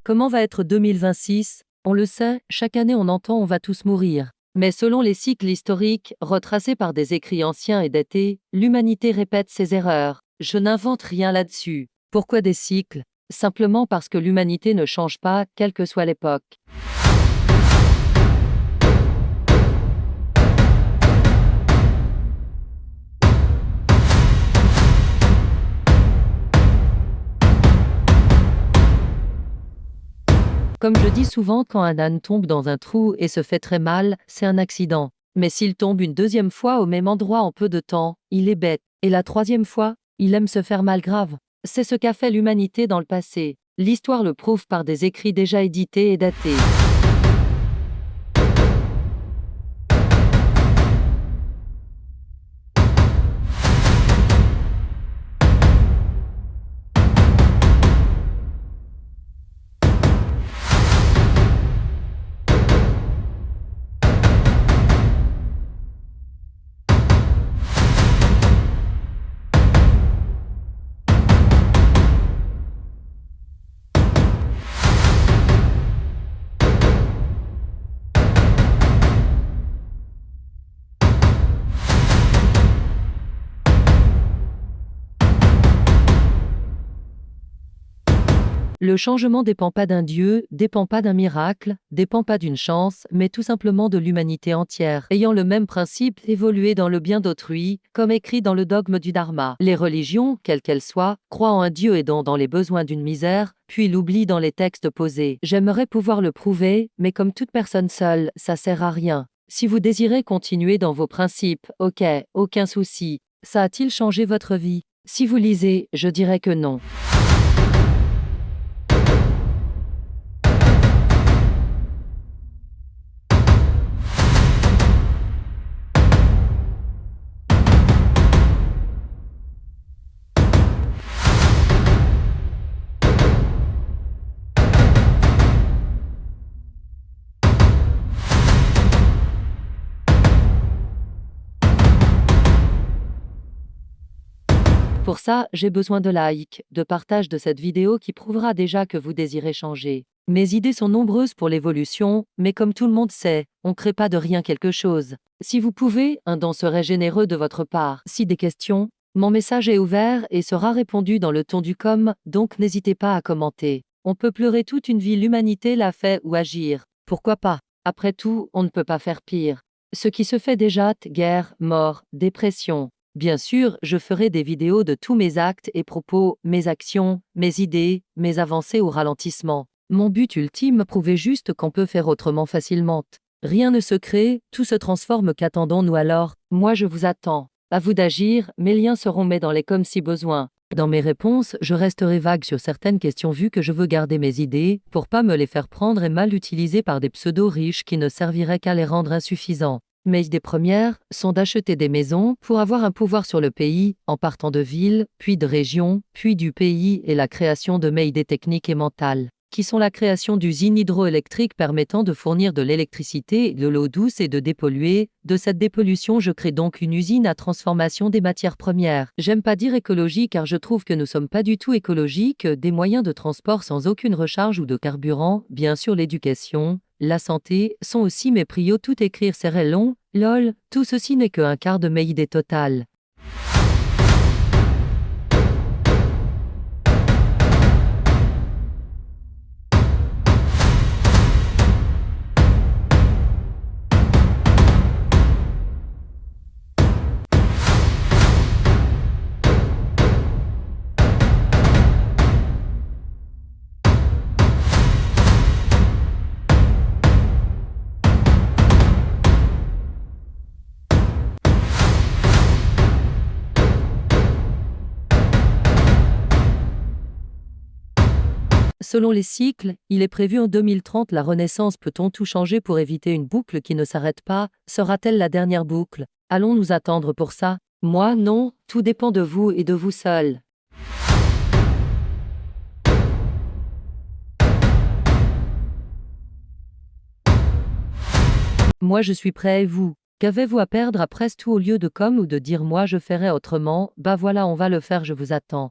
Comment va être 2026? On le sait, chaque année on entend on va tous mourir. Mais selon les cycles historiques, retracés par des écrits anciens et datés, l'humanité répète ses erreurs. Je n'invente rien là-dessus. Pourquoi des cycles? Simplement parce que l'humanité ne change pas, quelle que soit l'époque. Comme je dis souvent, quand un âne tombe dans un trou et se fait très mal, c'est un accident. Mais s'il tombe une deuxième fois au même endroit en peu de temps, il est bête. Et la troisième fois, il aime se faire mal grave. C'est ce qu'a fait l'humanité dans le passé. L'histoire le prouve par des écrits déjà édités et datés. Le changement dépend pas d'un dieu, dépend pas d'un miracle, dépend pas d'une chance, mais tout simplement de l'humanité entière, ayant le même principe, évoluer dans le bien d'autrui, comme écrit dans le dogme du Dharma. Les religions, quelles qu'elles soient, croient en un dieu aidant dans les besoins d'une misère, puis l'oublient dans les textes posés. J'aimerais pouvoir le prouver, mais comme toute personne seule, ça sert à rien. Si vous désirez continuer dans vos principes, ok, aucun souci. Ça a-t-il changé votre vie? Si vous lisez, je dirais que non. Pour ça, j'ai besoin de likes, de partage de cette vidéo qui prouvera déjà que vous désirez changer. Mes idées sont nombreuses pour l'évolution, mais comme tout le monde sait, on ne crée pas de rien quelque chose. Si vous pouvez, un don serait généreux de votre part. Si des questions, mon message est ouvert et sera répondu dans le ton du com, donc n'hésitez pas à commenter. On peut pleurer toute une vie, l'humanité l'a fait ou agir. Pourquoi pas? Après tout, on ne peut pas faire pire. Ce qui se fait déjà, guerre, mort, dépression. Bien sûr, je ferai des vidéos de tous mes actes et propos, mes actions, mes idées, mes avancées ou ralentissements. Mon but ultime, prouver juste qu'on peut faire autrement facilement. Rien ne se crée, tout se transforme, qu'attendons-nous alors? Moi je vous attends. À vous d'agir, mes liens seront mis dans les coms si besoin. Dans mes réponses, je resterai vague sur certaines questions vu que je veux garder mes idées, pour pas me les faire prendre et mal utiliser par des pseudos riches qui ne serviraient qu'à les rendre insuffisants. Mes idées premières sont d'acheter des maisons pour avoir un pouvoir sur le pays, en partant de villes, puis de régions, puis du pays, et la création de mes idées techniques et mentales, qui sont la création d'usines hydroélectriques permettant de fournir de l'électricité, de l'eau douce et de dépolluer. De cette dépollution, je crée donc une usine à transformation des matières premières. J'aime pas dire écologie car je trouve que nous sommes pas du tout écologiques, des moyens de transport sans aucune recharge ou de carburant, bien sûr l'éducation, la santé, sont aussi mes prios. Tout écrire serait long, lol, tout ceci n'est qu'un quart de mes idées totales. Selon les cycles, il est prévu en 2030 la Renaissance. Peut-on tout changer pour éviter une boucle qui ne s'arrête pas? Sera-t-elle la dernière boucle? Allons nous attendre pour ça? Moi, non, tout dépend de vous et de vous seul. Moi je suis prêt et vous? Qu'avez-vous à perdre après tout? Au lieu de comme ou de dire moi je ferai autrement, bah voilà on va le faire, je vous attends.